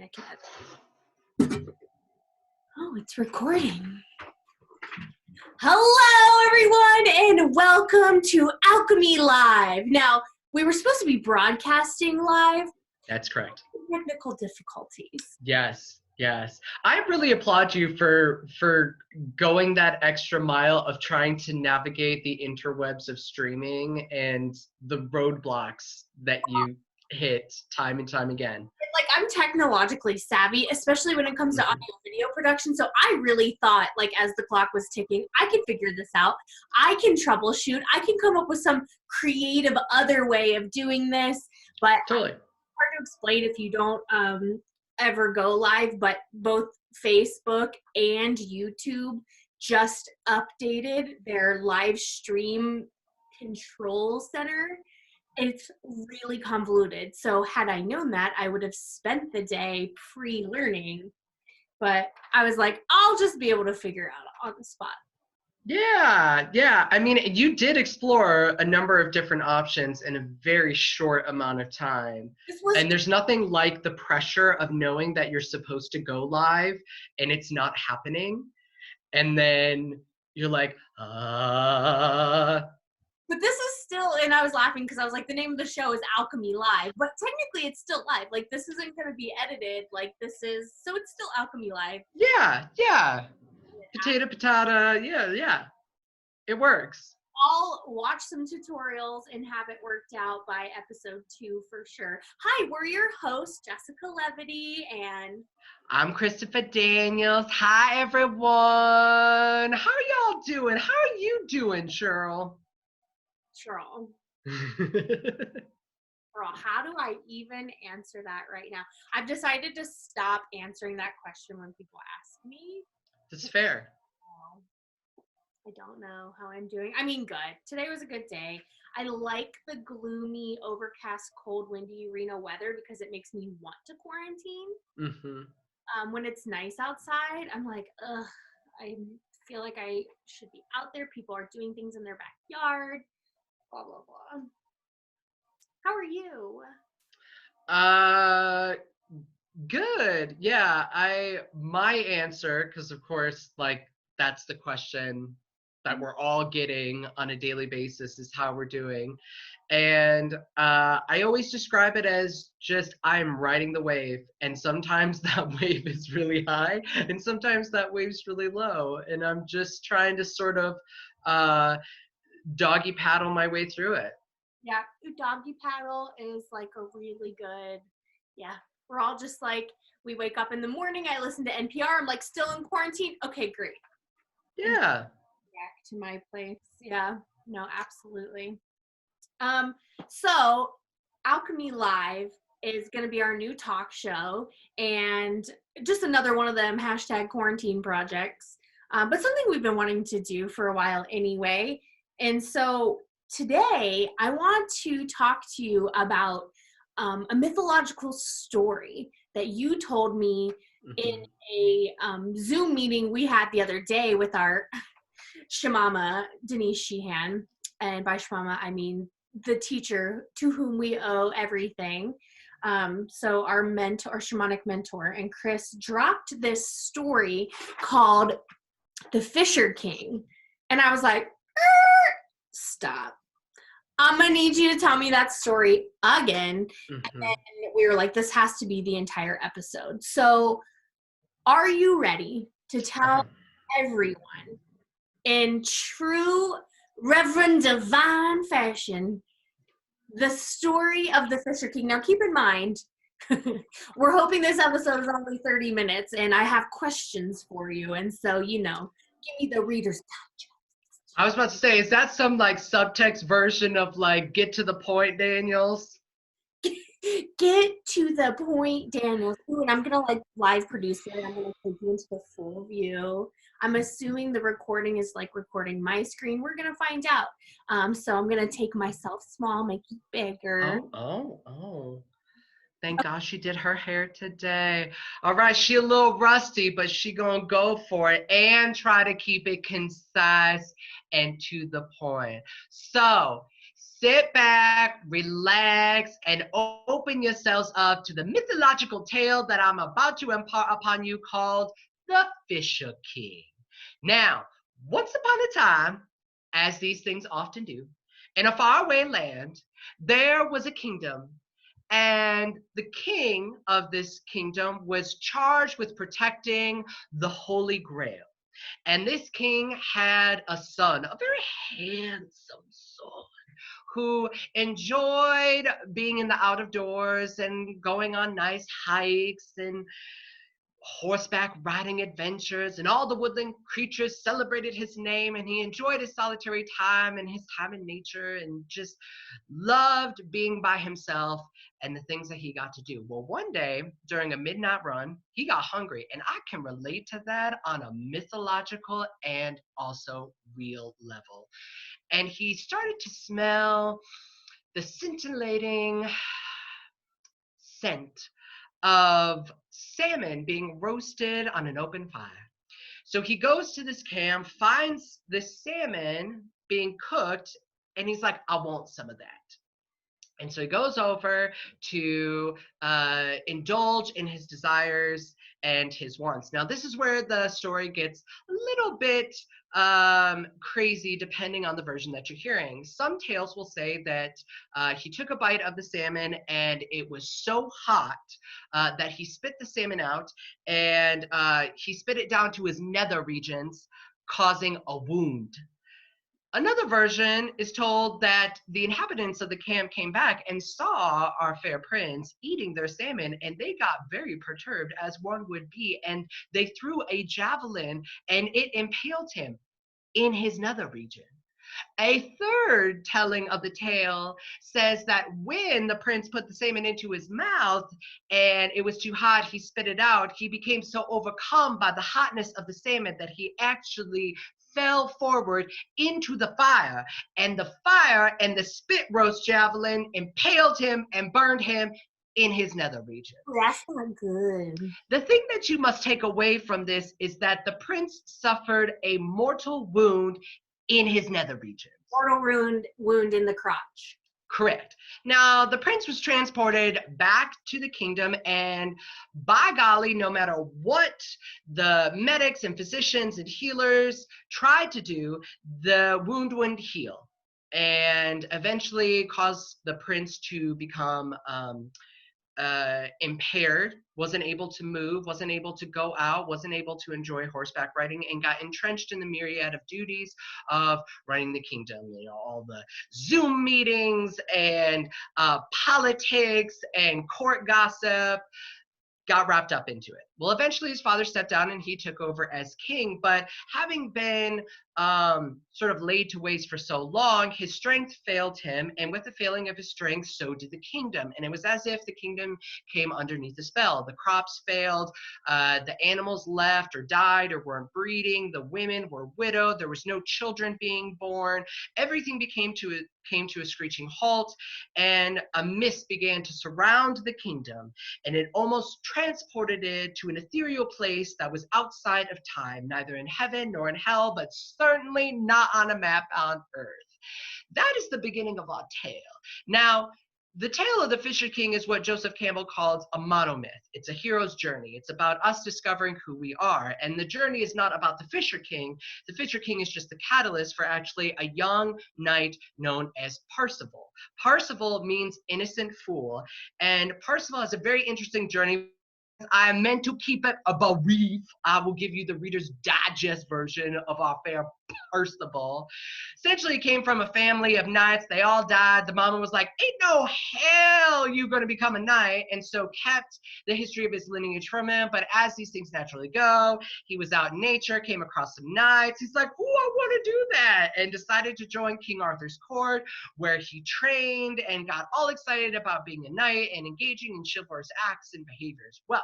I can edit. Oh, it's recording. Hello, everyone, and welcome to Alchemy Live. Now, we were supposed to be broadcasting live. That's correct. Technical difficulties. Yes. I really applaud you for going that extra mile of trying to navigate the interwebs of streaming and the roadblocks that you hit time and time again. Like, I'm technologically savvy, especially when it comes to audio video production. So I really thought, like, as the clock was ticking, I can figure this out. I can troubleshoot. I can come up with some creative other way of doing this. But Totally. It's hard to explain if you don't ever go live. But both Facebook and YouTube just updated their live stream control center. It's really convoluted. So had I known that, I would have spent the day pre-learning. But I was like, I'll just be able to figure out on the spot. Yeah. I mean, you did explore a number of different options in a very short amount of time. And there's nothing like the pressure of knowing that you're supposed to go live and it's not happening. And then you're like, But this is still, and I was laughing because I was like, the name of the show is Alchemy Live, but technically it's still live. Like, this isn't going to be edited. Like, so it's still Alchemy Live. Yeah. Potato. Yeah. It works. I'll watch some tutorials and have it worked out by episode 2 for sure. Hi, we're your hosts, Jessica Levity, and I'm Christopher Daniels. Hi, everyone. How are y'all doing? How are you doing, Cheryl? Cheryl, how do I even answer that right now? I've decided to stop answering that question when people ask me. That's fair. I don't know how I'm doing. I mean, good. Today was a good day. I like the gloomy, overcast, cold, windy Reno weather because it makes me want to quarantine. When it's nice outside, I'm like, ugh, I feel like I should be out there. People are doing things in their backyard. Blah, blah, blah. How are you? Good. Yeah, my answer, because of course, like, that's the question that we're all getting on a daily basis, is how we're doing. And I always describe it as just, I'm riding the wave. And sometimes that wave is really high and sometimes that wave's really low. And I'm just trying to sort of doggy paddle my way through it. Yeah, doggy paddle is like a really good, we're all just like, we wake up in the morning, I listen to NPR, I'm like, still in quarantine? Okay, great. Yeah. Back to my place. Yeah, no, absolutely. So Alchemy Live is going to be our new talk show and just another one of them #quarantine projects, but something we've been wanting to do for a while anyway. And so today I want to talk to you about a mythological story that you told me in a Zoom meeting we had the other day with our Shamama, Denise Sheehan. And by Shamama, I mean the teacher to whom we owe everything. So our shamanic mentor, and Chris dropped this story called The Fisher King. And I was like, stop. I'm going to need you to tell me that story again. And then we were like, this has to be the entire episode. So are you ready to tell everyone in true Reverend Divine fashion the story of the Fisher King? Now keep in mind, we're hoping this episode is only 30 minutes and I have questions for you. And so, give me the Reader's Digest. I was about to say, is that some like subtext version of like, get to the point, Daniels? Get to the point, Daniels. Ooh, and I'm going to like live produce it. I'm going to take you into the full view. I'm assuming the recording is like recording my screen. We're going to find out. So I'm going to take myself small, make it bigger. Oh. Thank God she did her hair today. All right, she a little rusty, but she gonna go for it and try to keep it concise and to the point. So, sit back, relax, and open yourselves up to the mythological tale that I'm about to impart upon you called The Fisher King. Now, once upon a time, as these things often do, in a faraway land, there was a kingdom, and the king of this kingdom was charged with protecting the Holy Grail. And this king had a son, a very handsome son, who enjoyed being in the out of doors and going on nice hikes and horseback riding adventures, and all the woodland creatures celebrated his name, and he enjoyed his solitary time and his time in nature and just loved being by himself and the things that he got to do. Well, one day during a midnight run, he got hungry, and I can relate to that on a mythological and also real level. And he started to smell the scintillating scent of salmon being roasted on an open fire. So he goes to this camp, finds this salmon being cooked, and he's like, I want some of that. And so he goes over to indulge in his desires and his wants. Now, this is where the story gets a little bit crazy depending on the version that you're hearing. Some tales will say that he took a bite of the salmon and it was so hot that he spit the salmon out, and he spit it down to his nether regions, causing a wound. Another version is told that the inhabitants of the camp came back and saw our fair prince eating their salmon, and they got very perturbed, as one would be, and they threw a javelin and it impaled him in his nether region. A third telling of the tale says that when the prince put the salmon into his mouth and it was too hot, he spit it out. He became so overcome by the hotness of the salmon that he actually fell forward into the fire. And the fire and the spit roast javelin impaled him and burned him in his nether region. That's not good. The thing that you must take away from this is that the prince suffered a mortal wound in his nether regions. Mortal wound in the crotch. Correct. Now, the prince was transported back to the kingdom, and by golly, no matter what the medics and physicians and healers tried to do, the wound wouldn't heal, and eventually caused the prince to become impaired, wasn't able to move, wasn't able to go out, wasn't able to enjoy horseback riding, and got entrenched in the myriad of duties of running the kingdom. You know, all the Zoom meetings and politics and court gossip, got wrapped up into it. Well, eventually his father stepped down and he took over as king, but having been sort of laid to waste for so long, his strength failed him, and with the failing of his strength, so did the kingdom. And it was as if the kingdom came underneath a spell. The crops failed, the animals left or died or weren't breeding, the women were widowed, there was no children being born, everything came to a screeching halt, and a mist began to surround the kingdom, and it almost transported it to an ethereal place that was outside of time, neither in heaven nor in hell, but certainly not on a map on earth. That is the beginning of our tale. Now, the tale of the Fisher King is what Joseph Campbell calls a monomyth. It's a hero's journey. It's about us discovering who we are. And the journey is not about the Fisher King. The Fisher King is just the catalyst for actually a young knight known as Percival. Percival means innocent fool. And Percival has a very interesting journey. I meant to keep it a brief. I will give you the Reader's Digest version of our fair Percival. Essentially, he came from a family of knights. They all died. The mama was like, ain't no hell you going to become a knight, and so kept the history of his lineage from him. But as these things naturally go, he was out in nature, came across some knights. He's like, oh, I want to do that, and decided to join King Arthur's court, where he trained and got all excited about being a knight and engaging in chivalrous acts and behaviors. Well,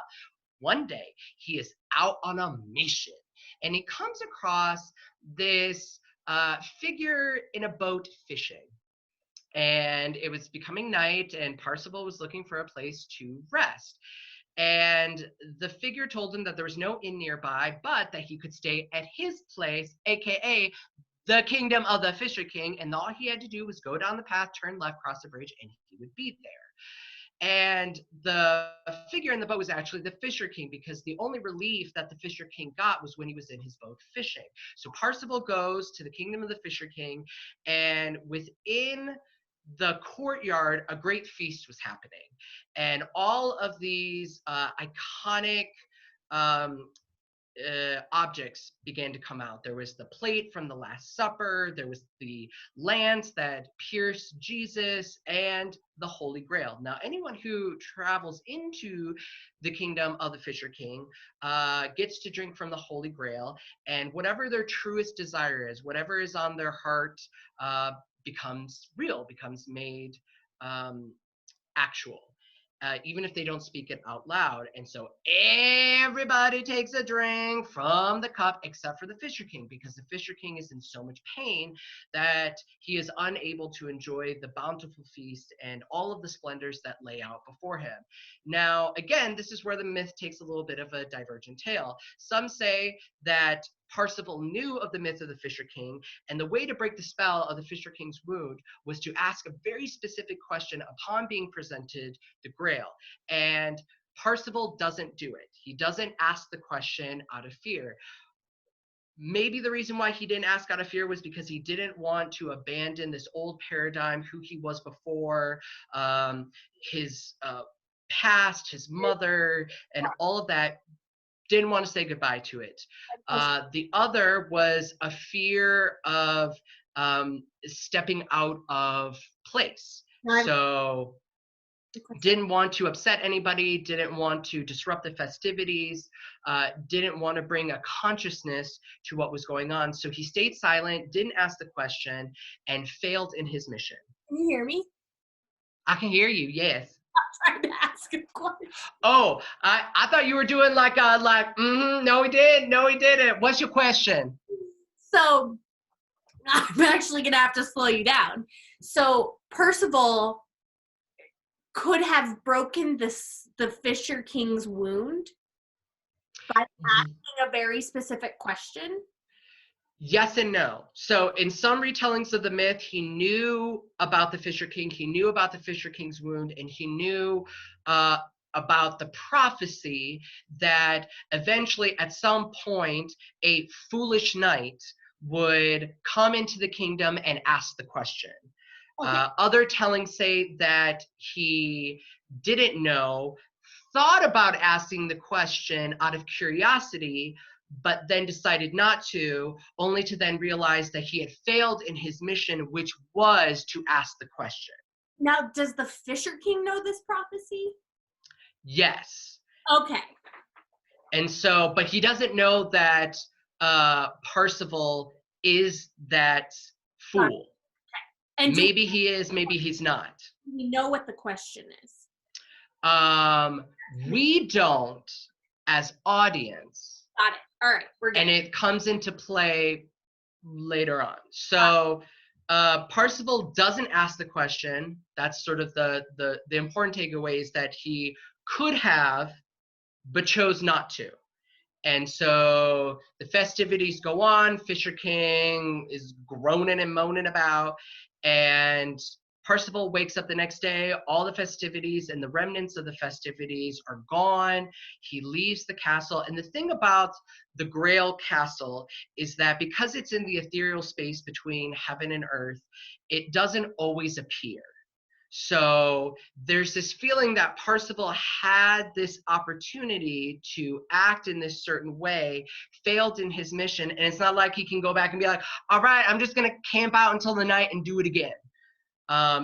one day he is out on a mission, and he comes across this figure in a boat fishing. And it was becoming night, and Percival was looking for a place to rest. And the figure told him that there was no inn nearby, but that he could stay at his place, aka the kingdom of the Fisher King, and all he had to do was go down the path, turn left, cross the bridge, and he would be there. And the figure in the boat was actually the Fisher King, because the only relief that the Fisher King got was when he was in his boat fishing. So Parsifal goes to the kingdom of the Fisher King, and within the courtyard, a great feast was happening. And all of these iconic objects began to come out. There was the plate from the Last Supper, there was the lance that pierced Jesus, and the Holy Grail. Now, anyone who travels into the kingdom of the Fisher King gets to drink from the Holy Grail, and whatever their truest desire is, whatever is on their heart, becomes real, becomes made actual. Even if they don't speak it out loud. And so everybody takes a drink from the cup except for the Fisher King, because the Fisher King is in so much pain that he is unable to enjoy the bountiful feast and all of the splendors that lay out before him. Now, again, this is where the myth takes a little bit of a divergent tale. Some say that Parsifal knew of the myth of the Fisher King, and the way to break the spell of the Fisher King's wound was to ask a very specific question upon being presented the Grail. And Parsifal doesn't do it. He doesn't ask the question out of fear. Maybe the reason why he didn't ask out of fear was because he didn't want to abandon this old paradigm, who he was before, his past, his mother, and all of that. Didn't want to say goodbye to it. The other was a fear of stepping out of place. So didn't want to upset anybody, didn't want to disrupt the festivities, didn't want to bring a consciousness to what was going on. So he stayed silent, didn't ask the question, and failed in his mission. Can you hear me? I can hear you, yes. I'm trying to ask a question. Oh, I thought you were doing like no, he did. No, he didn't. What's your question? So I'm actually going to have to slow you down. So Percival could have broken the Fisher King's wound by asking a very specific question. Yes and no. So in some retellings of the myth, he knew about the Fisher King, he knew about the Fisher King's wound, and he knew about the prophecy that eventually at some point a foolish knight would come into the kingdom and ask the question. Okay. Other tellings say that he didn't know, thought about asking the question out of curiosity, but then decided not to, only to then realize that he had failed in his mission, which was to ask the question. Now, does the Fisher King know this prophecy? Yes. Okay. And so, but he doesn't know that Parsifal is that fool. Okay. And maybe he is, maybe he's not. We know what the question is. We don't, as audience. Got it. All right, we're good. And it comes into play later on. So Parsifal doesn't ask the question. That's sort of the important takeaway, is that he could have, but chose not to. And so the festivities go on. Fisher King is groaning and moaning about, and Parsifal wakes up the next day, all the festivities and the remnants of the festivities are gone. He leaves the castle. And the thing about the Grail Castle is that because it's in the ethereal space between heaven and earth, it doesn't always appear. So there's this feeling that Parsifal had this opportunity to act in this certain way, failed in his mission, and it's not like he can go back and be like, all right, I'm just going to camp out until the night and do it again.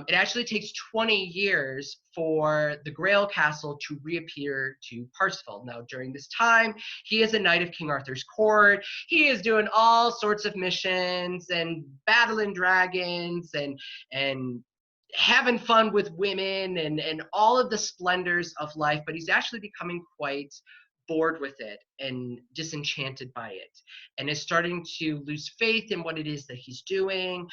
It actually takes 20 years for the Grail Castle to reappear to Parsifal. Now, during this time, he is a knight of King Arthur's court. He is doing all sorts of missions and battling dragons and having fun with women and all of the splendors of life, but he's actually becoming quite bored with it and disenchanted by it, and is starting to lose faith in what it is that he's doing,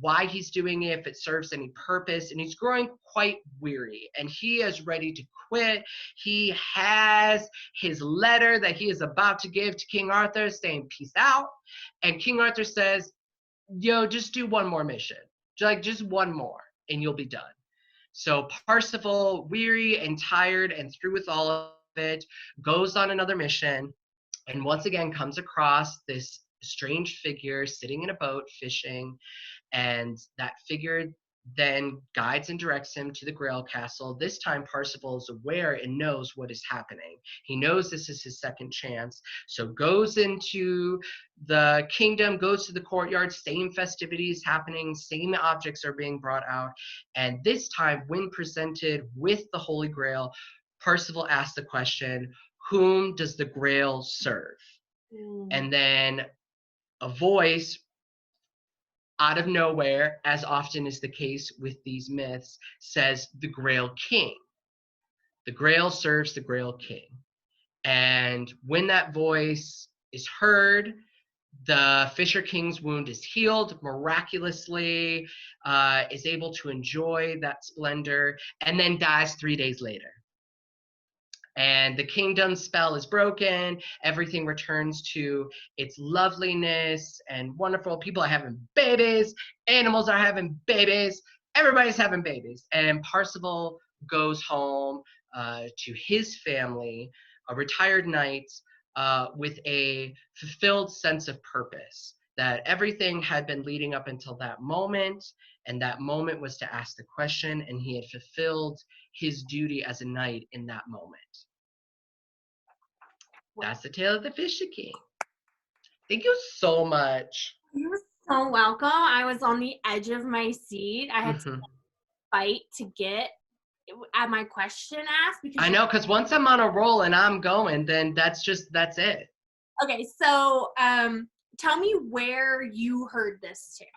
why he's doing it, if it serves any purpose, and he's growing quite weary, and he is ready to quit. He has his letter that he is about to give to King Arthur saying, peace out, and King Arthur says, yo, just do one more mission. Like, just one more, and you'll be done. So Parsifal, weary and tired and through with all of it, goes on another mission and once again comes across this strange figure sitting in a boat fishing, and that figure then guides and directs him to the Grail Castle. This time, Parsifal is aware and knows what is happening. He knows this is his second chance, so goes into the kingdom, goes to the courtyard, same festivities happening, same objects are being brought out, and this time, when presented with the Holy Grail, Parsifal asks the question, whom does the Grail serve? Mm. And then a voice out of nowhere, as often is the case with these myths, says the Grail King. The Grail serves the Grail King. And when that voice is heard, the Fisher King's wound is healed miraculously, is able to enjoy that splendor, and then dies 3 days later. And the kingdom spell is broken. Everything returns to its loveliness and wonderful. People are having babies. Animals are having babies. Everybody's having babies. And Parsifal goes home to his family, a retired knight, with a fulfilled sense of purpose. That everything had been leading up until that moment, and that moment was to ask the question, and he had fulfilled his duty as a knight in that moment. That's the tale of the Fisher King. Thank you so much. You're so welcome. I was on the edge of my seat. I had to Mhm. fight to get at my question asked because I know, because once I'm on a roll and I'm going, then that's it. okay, so tell me where you heard this tale.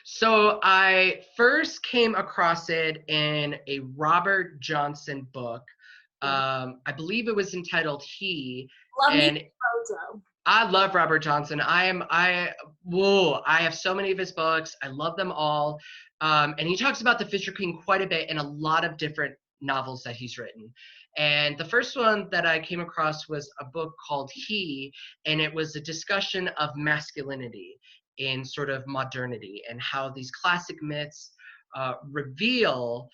So I first came across it in a Robert Johnson book. Yeah. I believe it was entitled He, Love me and Rojo. I love Robert Johnson. I have so many of his books. I love them all. And he talks about the Fisher King quite a bit in a lot of different novels that he's written. And the first one that I came across was a book called He, and it was a discussion of masculinity in sort of modernity and how these classic myths reveal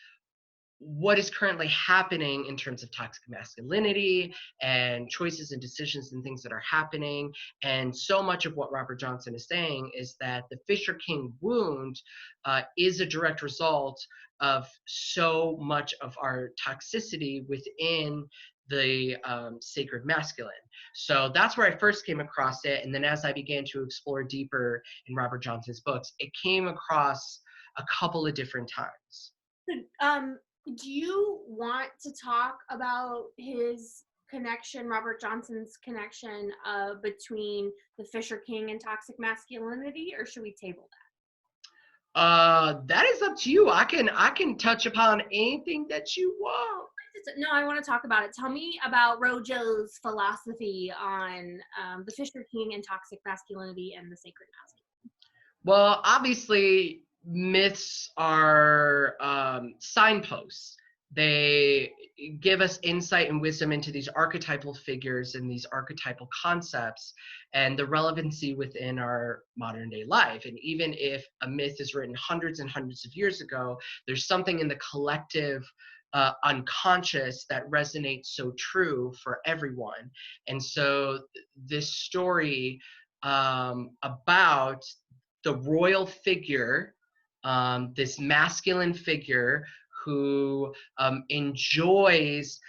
what is currently happening in terms of toxic masculinity and choices and decisions and things that are happening. And so much of what Robert Johnson is saying is that the Fisher King wound is a direct result of so much of our toxicity within the sacred masculine. So that's where I first came across it. And then as I began to explore deeper in Robert Johnson's books, it came across a couple of different times. Um, do you want to talk about his connection, Robert Johnson's connection between the Fisher King and toxic masculinity, or should we table That is up to you. I can touch upon anything that you want. that? No, I want to talk about it. Tell me about Rojo's philosophy on the Fisher King and toxic masculinity and the sacred masculine. Well, obviously, myths are signposts. They give us insight and wisdom into these archetypal figures and these archetypal concepts and the relevancy within our modern day life. And even if a myth is written hundreds and hundreds of years ago, there's something in the collective unconscious that resonates so true for everyone. And so this story about the royal figure, this masculine figure who enjoys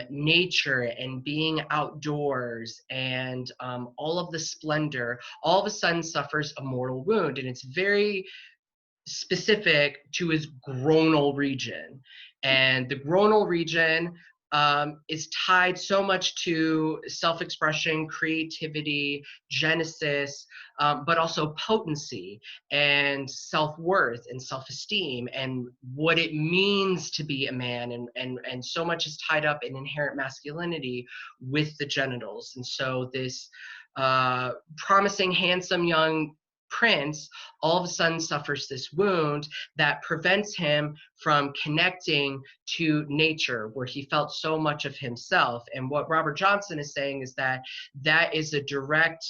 nature and being outdoors and all of the splendor, all of a sudden suffers a mortal wound. And it's very specific to his groinal region. And the groinal region is tied so much to self-expression, creativity, genesis, but also potency and self-worth and self-esteem and what it means to be a man. And so much is tied up in inherent masculinity with the genitals. And so this promising, handsome young prince all of a sudden suffers this wound that prevents him from connecting to nature where he felt so much of himself. And what Robert Johnson is saying is that that is a direct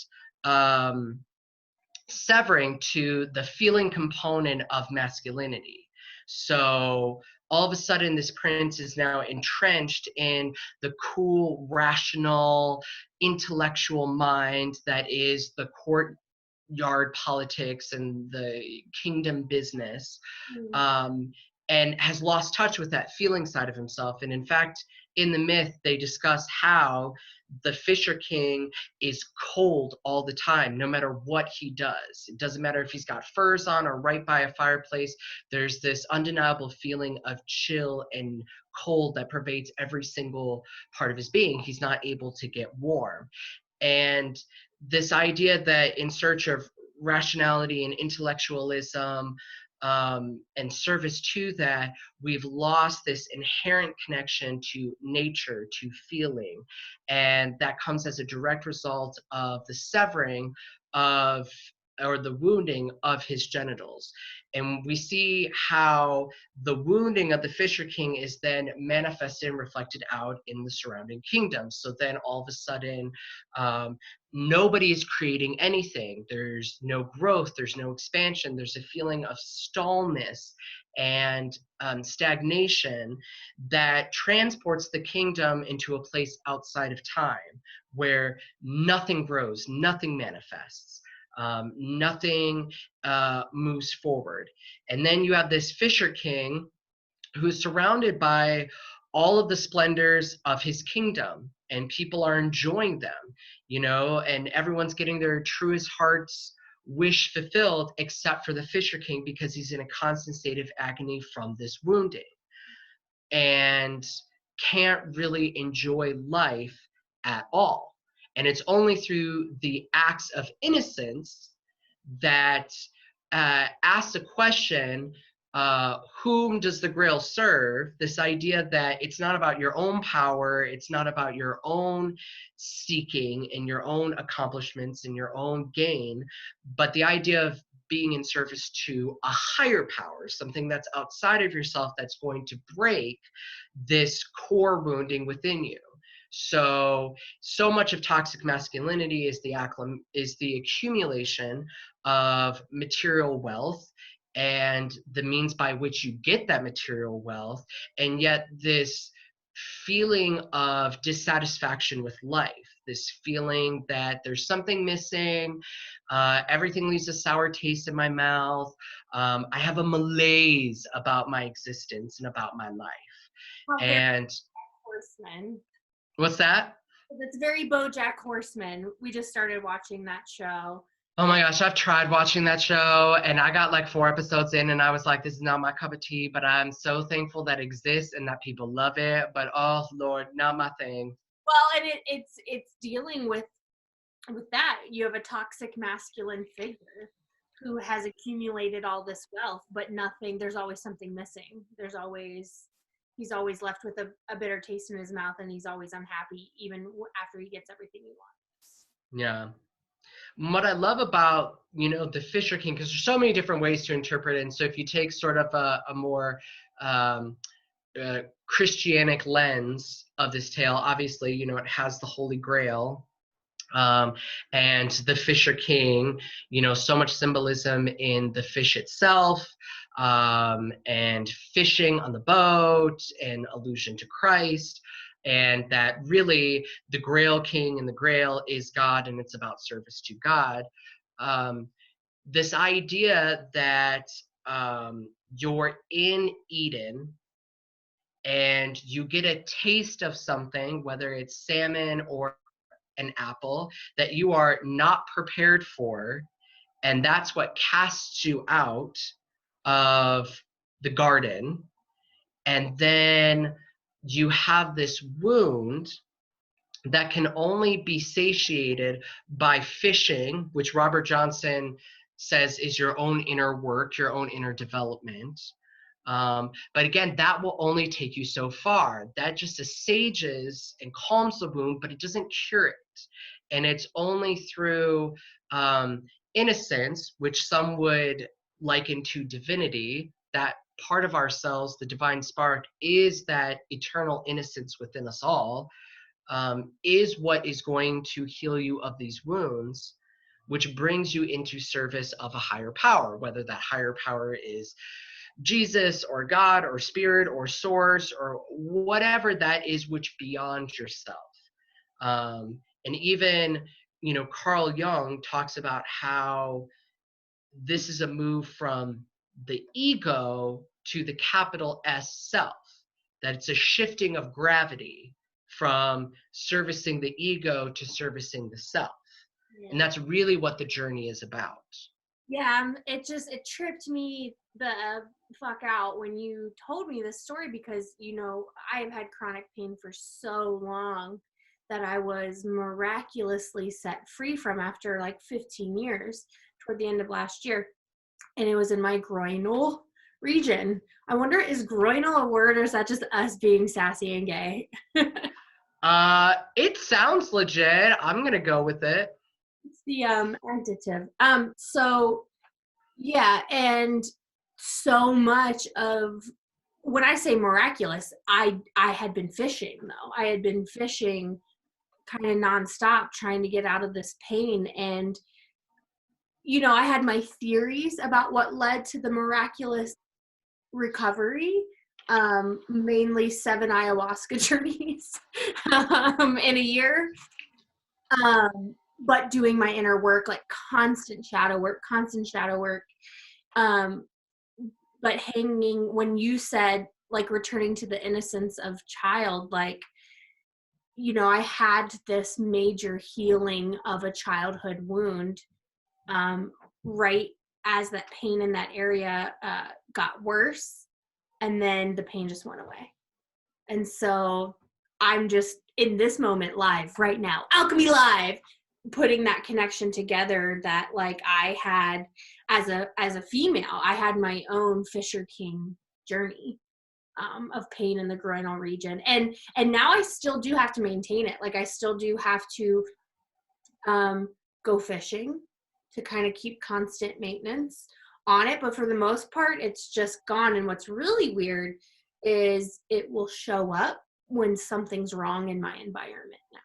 severing to the feeling component of masculinity. So all of a sudden, this prince is now entrenched in the cool, rational, intellectual mind that is the courtyard politics and the kingdom business, Mm. um, and has lost touch with that feeling side of himself. And in fact, in the myth, they discuss how the Fisher King is cold all the time, no matter what he does. It doesn't matter if he's got furs on or right by a fireplace. There's this undeniable feeling of chill and cold that pervades every single part of his being. He's not able to get warm. And this idea that in search of rationality and intellectualism, and service to that, we've lost this inherent connection to nature, to feeling. And that comes as a direct result of the severing of, or the wounding of his genitals. And we see how the wounding of the Fisher King is then manifested and reflected out in the surrounding kingdoms. So then all of a sudden, nobody is creating anything. There's no growth, there's no expansion, there's a feeling of stallness and stagnation that transports the kingdom into a place outside of time where nothing grows, nothing manifests. Nothing moves forward. And then you have this Fisher King who's surrounded by all of the splendors of his kingdom, and people are enjoying them, and everyone's getting their truest heart's wish fulfilled except for the Fisher King, because he's in a constant state of agony from this wounding and can't really enjoy life at all. And it's only through the acts of innocence that asks a question, whom does the grail serve? This idea that it's not about your own power, it's not about your own seeking and your own accomplishments and your own gain, but the idea of being in service to a higher power, something that's outside of yourself that's going to break this core wounding within you. So much of toxic masculinity is the accumulation of material wealth and the means by which you get that material wealth, and yet this feeling of dissatisfaction with life, this feeling that there's something missing, everything leaves a sour taste in my mouth, I have a malaise about my existence and about my life. How very And Horseman. what's that? It's very BoJack Horseman. We just started watching that show. Oh my gosh, I've tried watching that show and I got like 4 episodes in and I was like, this is not my cup of tea, but I'm so thankful that it exists and that people love it. But oh Lord, not my thing. Well, and it's dealing with that. You have a toxic masculine figure who has accumulated all this wealth, but nothing, there's always something missing. He's always left with a bitter taste in his mouth, and he's always unhappy even after he gets everything he wants. Yeah. What I love about, the Fisher King, because there's so many different ways to interpret it. And so if you take sort of a more Christianic lens of this tale, obviously, it has the Holy Grail, and the Fisher King, so much symbolism in the fish itself, and fishing on the boat, and allusion to Christ, and that really the Grail King and the Grail is God, and it's about service to God. This idea that you're in Eden and you get a taste of something, whether it's salmon or an apple, that you are not prepared for, and that's what casts you out of the garden. And then you have this wound that can only be satiated by fishing, which Robert Johnson says is your own inner work, your own inner development. But again, that will only take you so far. That just assuages and calms the wound, but it doesn't cure it. And it's only through innocence, which some would liken to divinity, that part of ourselves, the divine spark, is that eternal innocence within us all, is what is going to heal you of these wounds. which brings you into service of a higher power, whether that higher power is Jesus or God or spirit or source or whatever that is, which beyond yourself. And even, Carl Jung talks about how this is a move from the ego to the capital S self, that it's a shifting of gravity from servicing the ego to servicing the self. And Yeah. that's really what the journey is about. Yeah, it tripped me the fuck out when you told me this story because, I've had chronic pain for so long that I was miraculously set free from after like 15 years toward the end of last year. And it was in my groinal region. I wonder, is groinal a word or is that just us being sassy and gay? It sounds legit. I'm going to go with it. It's the adjective. So yeah, and so much of when I say miraculous, I had been fishing though. I had been fishing kind of nonstop trying to get out of this pain. And I had my theories about what led to the miraculous recovery, mainly 7 ayahuasca journeys in a year. But doing my inner work, like constant shadow work. Um, but hanging, when you said like returning to the innocence of child, like, I had this major healing of a childhood wound, right as that pain in that area got worse, and then the pain just went away. And so I'm just in this moment live right now, Alchemy Live, putting that connection together that like I had as a female, I had my own Fisher King journey of pain in the groinal region. And now I still do have to maintain it. Like I still do have to go fishing to kind of keep constant maintenance on it. But for the most part, it's just gone. And what's really weird is it will show up when something's wrong in my environment now.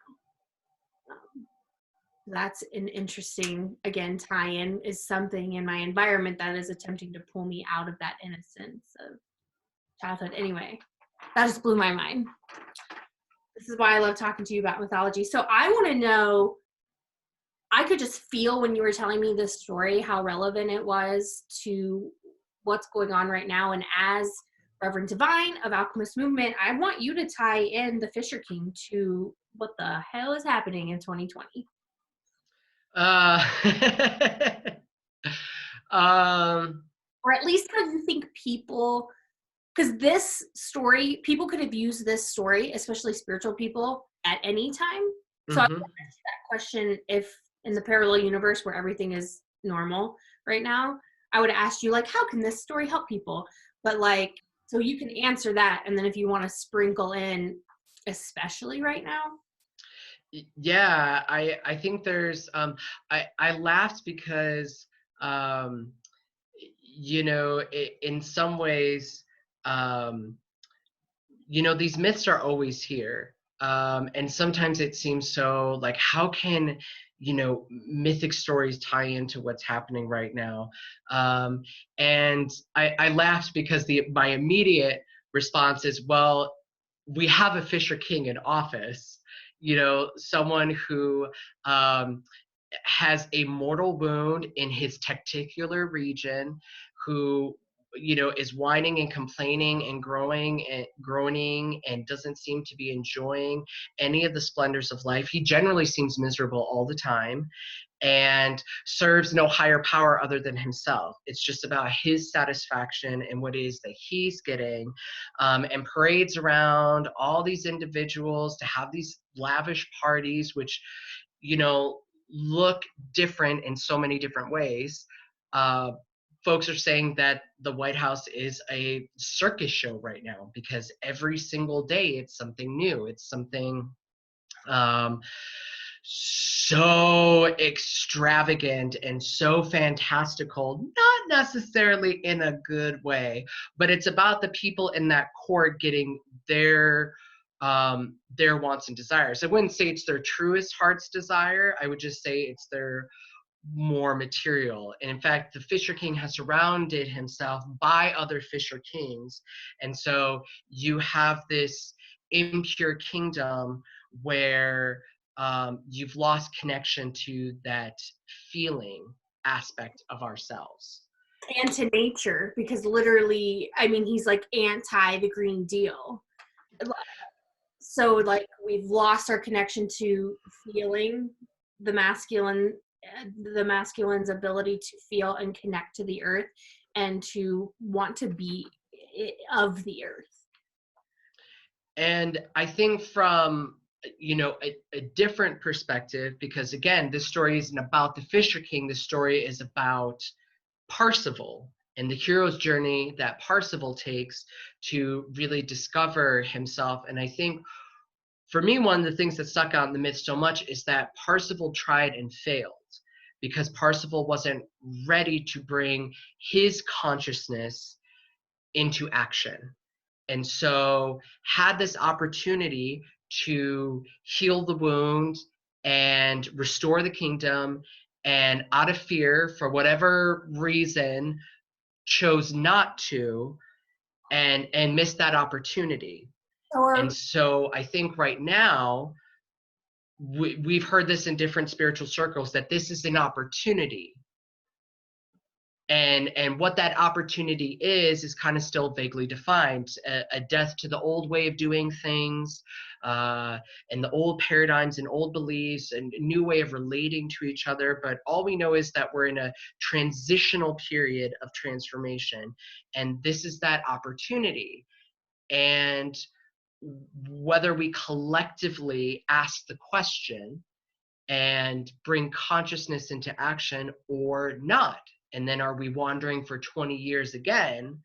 That's an interesting, again, tie-in, is something in my environment that is attempting to pull me out of that innocence of childhood. Anyway, that just blew my mind. This is why I love talking to you about mythology. So I want to know, I could just feel when you were telling me this story how relevant it was to what's going on right now. And as Reverend Divine of Alchemist Movement, I want you to tie in the Fisher King to what the hell is happening in 2020. Uh, Or at least how you think people, because this story, people could have used this story, especially spiritual people, at any time. So I would mhm. ask that question, if in the parallel universe where everything is normal right now, I would ask you, like, how can this story help people? But like, so you can answer that. And then if you want to sprinkle in, especially right now. Yeah, I think there's I laughed because um in some ways, um these myths are always here. And sometimes it seems so like, how can, mythic stories tie into what's happening right now? And I laughed because my immediate response is, well, we have a Fisher King in office, someone who has a mortal wound in his testicular region, who is whining and complaining and growing and groaning and doesn't seem to be enjoying any of the splendors of life. He generally seems miserable all the time and serves no higher power other than himself. It's just about his satisfaction and what it is that he's getting, and parades around all these individuals to have these lavish parties, which look different in so many different ways. Uh, Folks are saying that the White House is a circus show right now because every single day it's something new. It's something um, so extravagant and so fantastical, not necessarily in a good way, but it's about the people in that court getting their wants and desires. I wouldn't say it's their truest heart's desire. I would just say it's more material. And in fact, the Fisher King has surrounded himself by other Fisher Kings. And so you have this impure kingdom where you've lost connection to that feeling aspect of ourselves. And to nature, because literally, I mean, he's like anti the Green Deal. So like we've lost our connection to feeling the masculine, the masculine's ability to feel and connect to the earth and to want to be of the earth. And I think from a different perspective, because again, this story isn't about the Fisher King, the story is about Parzival and the hero's journey that Parzival takes to really discover himself. And I think for me, one of the things that stuck out in the myth so much is that Parzival tried and failed because Parzival wasn't ready to bring his consciousness into action. And so had this opportunity to heal the wound and restore the kingdom, and out of fear, for whatever reason, chose not to, and missed that opportunity. Or And so I think right now we've heard this in different spiritual circles, that this is an opportunity, and what that opportunity is kind of still vaguely defined. A death to the old way of doing things, and the old paradigms and old beliefs and a new way of relating to each other. But all we know is that we're in a transitional period of transformation, and this is that opportunity. And whether we collectively ask the question and bring consciousness into action or not. And then are we wandering for 20 years again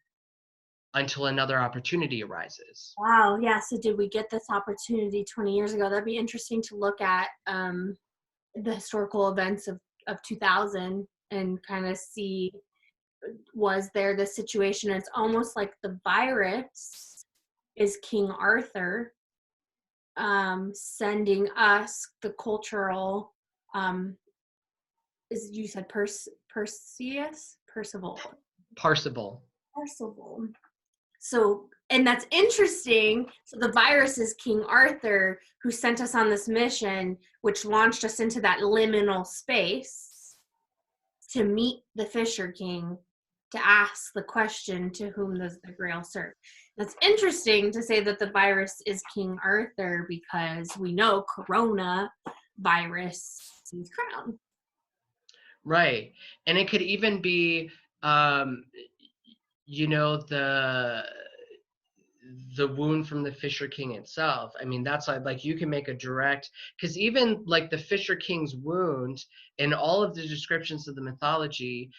until another opportunity arises? wow, yeah. So did we get this opportunity 20 years ago? That'd be interesting to look at the historical events of 2000 and kind of see, was there this situation? It's almost like the virus is King Arthur, sending us the cultural, is you said Percival. Parzival. Percival. So, and that's interesting. So the virus is King Arthur, who sent us on this mission, which launched us into that liminal space to meet the Fisher King, to ask the question, to whom does the Grail serve? That's interesting to say that the virus is King Arthur, because we know Corona virus is crown. Right. And it could even be, um, the wound from the Fisher King itself. I mean, that's like you can make a direct, because even like the Fisher King's wound in all of the descriptions of the mythology,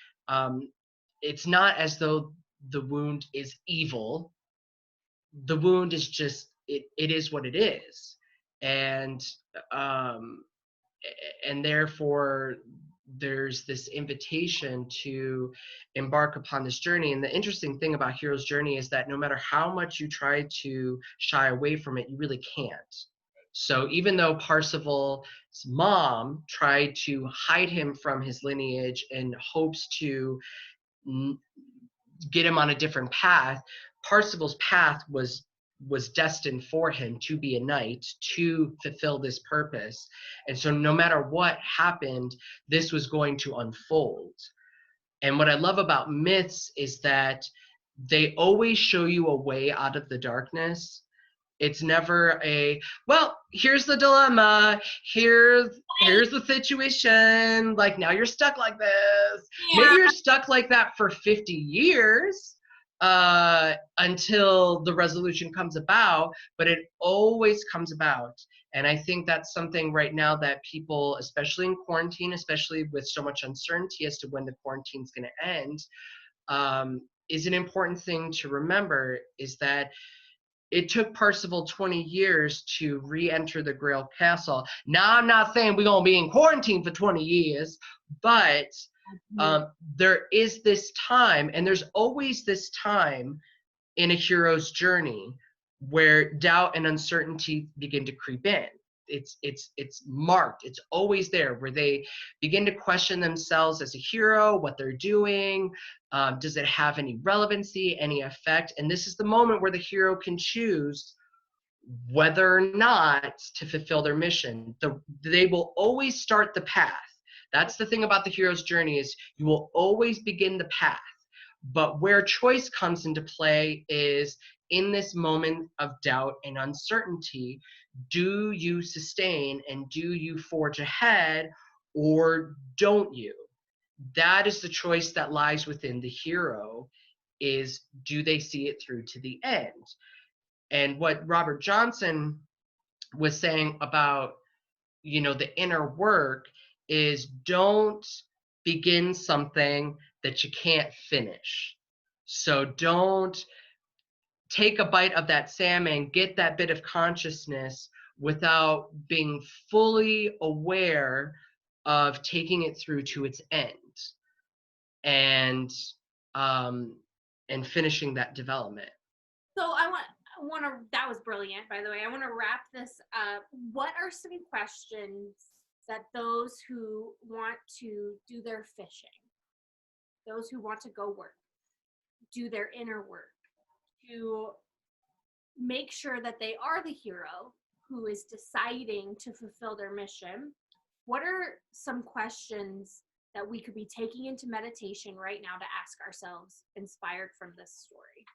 it's not as though the wound is evil. The wound is just it is what it is. And um and therefore there's this invitation to embark upon this journey. And the interesting thing about Hero's Journey is that no matter how much you try to shy away from it, you really can't. So even though Parzival's mom tried to hide him from his lineage in hopes to get him on a different path, Parzival's path was destined for him to be a knight, to fulfill this purpose. And so no matter what happened, this was going to unfold. And what I love about myths is that they always show you a way out of the darkness. It's never a, well, here's the dilemma, here's the situation, like now you're stuck like this. Yeah. Maybe you're stuck like that for 50 years until the resolution comes about, but it always comes about. And I think that's something right now that people, especially in quarantine, especially with so much uncertainty as to when the quarantine's going to end, is an important thing to remember, is that it took Percival 20 years to re-enter the Grail Castle. Now, I'm not saying we're going to be in quarantine for 20 years, but there is this time, and there's always this time in a hero's journey where doubt and uncertainty begin to creep in. it's marked, it's always there, where they begin to question themselves as a hero, what they're doing, does it have any relevancy, any effect? And this is the moment where the hero can choose whether or not to fulfill their mission. They will always start the path. That's the thing about the hero's journey, is you will always begin the path. But where choice comes into play is in this moment of doubt and uncertainty, do you sustain and do you forge ahead, or don't you? That is the choice that lies within the hero, is do they see it through to the end? And what Robert Johnson was saying about, the inner work is, don't begin something that you can't finish. So don't take a bite of that salmon, get that bit of consciousness without being fully aware of taking it through to its end, and um and finishing that development. So I want to, that was brilliant, by the way. I want to wrap this up. What are some questions that those who want to do their fishing, those who want to go work, do their inner work, to make sure that they are the hero who is deciding to fulfill their mission, what are some questions that we could be taking into meditation right now to ask ourselves, inspired from this story?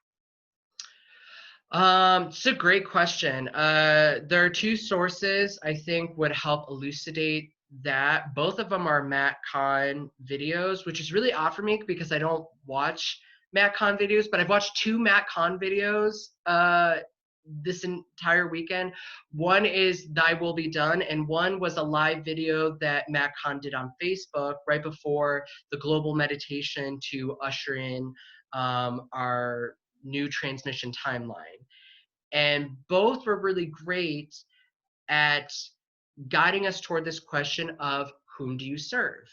It's a great question. There are two sources I think would help elucidate that. Both of them are Matt Kahn videos, which is really odd for me because I don't watch Matt Kahn videos, but I've watched two Matt Kahn videos this entire weekend. One is Thy Will Be Done, and one was a live video that Matt Kahn did on Facebook right before the global meditation to usher in our new transmission timeline. And both were really great at guiding us toward this question of, whom do you serve?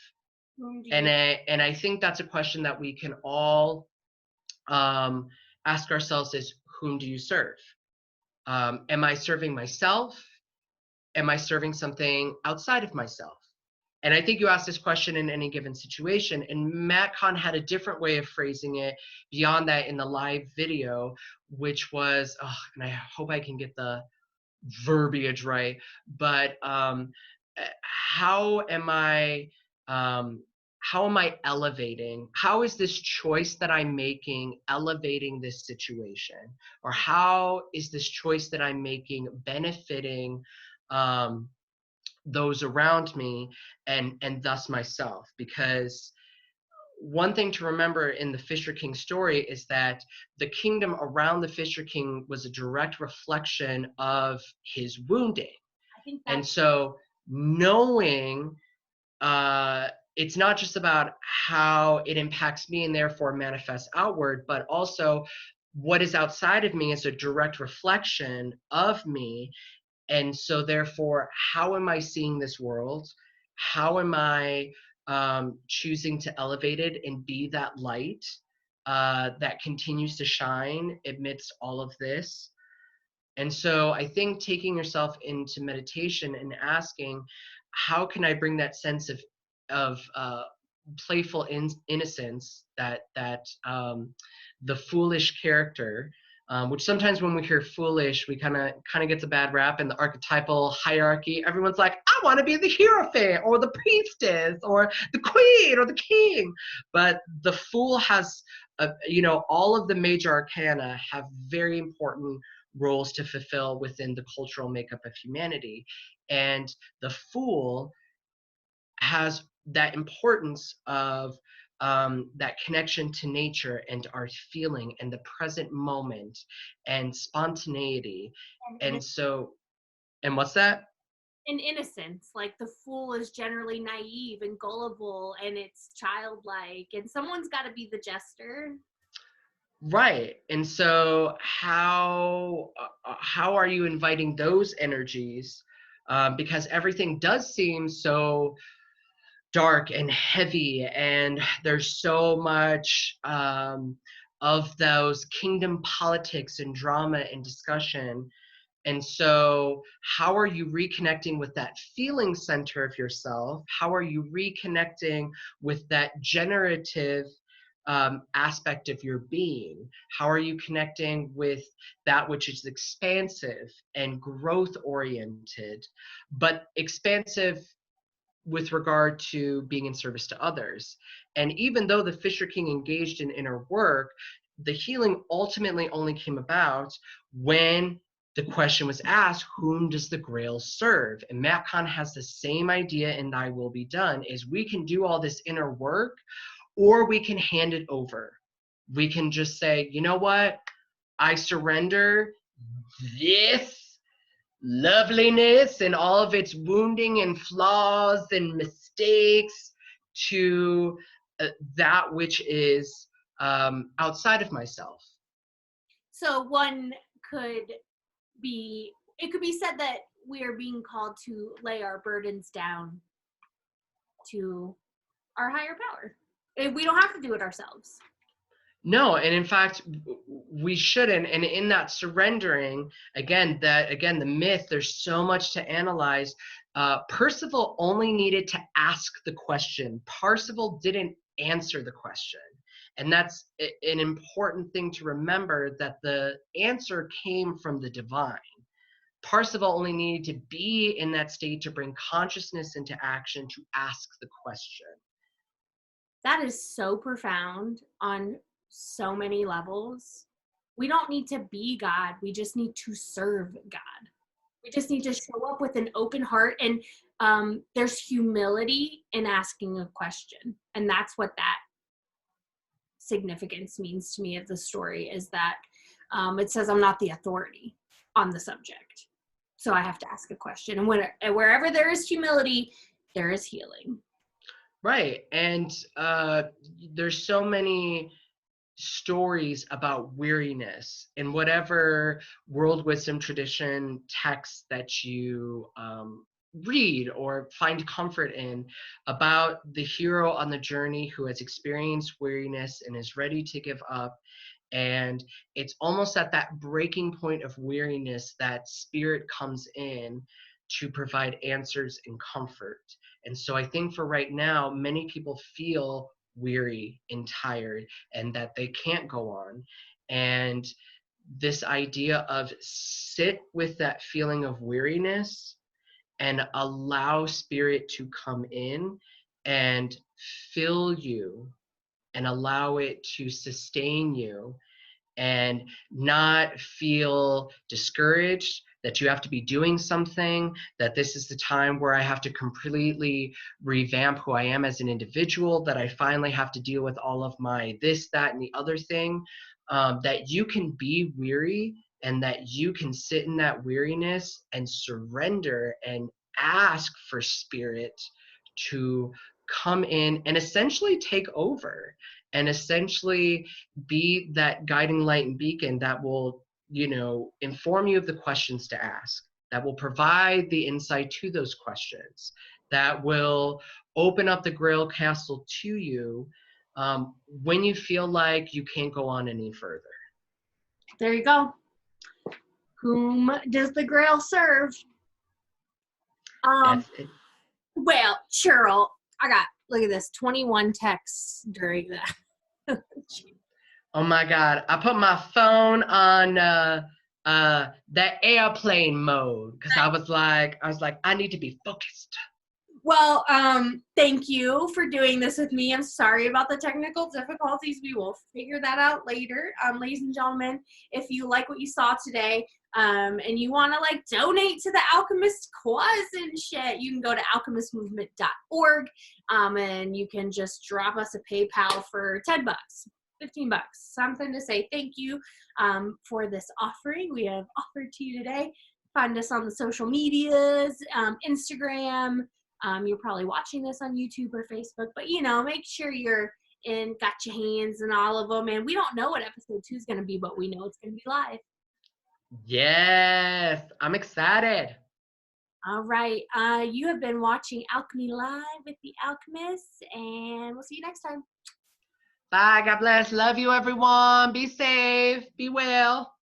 Whom do And you I think that's a question that we can all ask ourselves, is, whom do you serve? Am I serving myself? Am I serving something outside of myself? And I think you asked this question in any given situation, and Matt Kahn had a different way of phrasing it beyond that in the live video, which was, and I hope I can get the verbiage right, but how am I elevating? How is this choice that I'm making elevating this situation? Or how is this choice that I'm making benefiting those around me, and thus myself? Because one thing to remember in the Fisher King story is that the kingdom around the Fisher King was a direct reflection of his wounding. I think And that's so knowing it's not just about how it impacts me and therefore manifests outward, but also what is outside of me is a direct reflection of me. And so therefore, how am I seeing this world? How am I choosing to elevate it and be that light that continues to shine amidst all of this? And so I think taking yourself into meditation and asking, how can I bring that sense of playful innocence, that the foolish character, which sometimes when we hear foolish, we kind of gets a bad rap in the archetypal hierarchy. Everyone's like, I want to be the hierophant or the priestess or the queen or the king. But the fool has, all of the major arcana have very important roles to fulfill within the cultural makeup of humanity. And the fool has that importance of that connection to nature and our feeling and the present moment and spontaneity. an And so, and what's that? in innocence. Like the fool is generally naive and gullible and it's childlike, and someone's got to be the jester. Right. And so how are you inviting those energies? Because everything does seem so dark and heavy, and there's so much of those kingdom politics and drama and discussion. And so, how are you reconnecting with that feeling center of yourself? How are you reconnecting with that generative aspect of your being? How are you connecting with that which is expansive and growth oriented, but expansive with regard to being in service to others? And even though the Fisher King engaged in inner work, the healing ultimately only came about when the question was asked, whom does the grail serve? And Matt Kahn has the same idea in Thy Will Be Done, is we can do all this inner work, or we can hand it over. We can just say, you know what? I surrender this loveliness and all of its wounding and flaws and mistakes to that which is outside of myself. So one could it could be said that we are being called to lay our burdens down to our higher power. We don't have to do it ourselves. No, and in fact, we shouldn't. And in that surrendering, again, the myth, there's so much to analyze. Percival only needed to ask the question. Parsifal didn't answer the question. And that's an important thing to remember, that the answer came from the divine. Parsifal only needed to be in that state to bring consciousness into action, to ask the question. That is so profound on so many levels. We don't need to be God. We just need to serve God. We just need to show up with an open heart. And there's humility in asking a question. And that's what that significance means to me of the story, is that it says I'm not the authority on the subject. So I have to ask a question. And wherever there is humility, there is healing. Right. And there's so many stories about weariness in whatever world wisdom tradition text that you read or find comfort in, about the hero on the journey who has experienced weariness and is ready to give up. And it's almost at that breaking point of weariness that spirit comes in to provide answers and comfort. And so I think for right now, many people feel weary and tired and that they can't go on. And this idea of sit with that feeling of weariness and allow spirit to come in and fill you and allow it to sustain you, and not feel discouraged that you have to be doing something, that this is the time where I have to completely revamp who I am as an individual, that I finally have to deal with all of my this, that, and the other thing, that you can be weary and that you can sit in that weariness and surrender and ask for spirit to come in and essentially take over, and essentially be that guiding light and beacon that will, inform you of the questions to ask, that will provide the insight to those questions, that will open up the Grail Castle to you when you feel like you can't go on any further. There you go. Whom does the Grail serve? Well, Cheryl, look at this, 21 texts during that. Oh my God, I put my phone on that airplane mode because I was like, I need to be focused. Well, thank you for doing this with me. I'm sorry about the technical difficulties. We will figure that out later. Ladies and gentlemen, if you like what you saw today, and you want to donate to the Alchemist cause and shit, you can go to alchemistmovement.org, and you can just drop us a PayPal for $10, $15, something to say thank you for this offering we have offered to you today. Find us on the social medias, Instagram. You're probably watching this on YouTube or Facebook, but make sure you're got your hands in all of them. And we don't know what episode 2 is going to be, but we know it's going to be live. Yes, I'm excited. All right. You have been watching Alchemy Live with the Alchemists, and we'll see you next time. Bye. God bless. Love you, everyone. Be safe. Be well.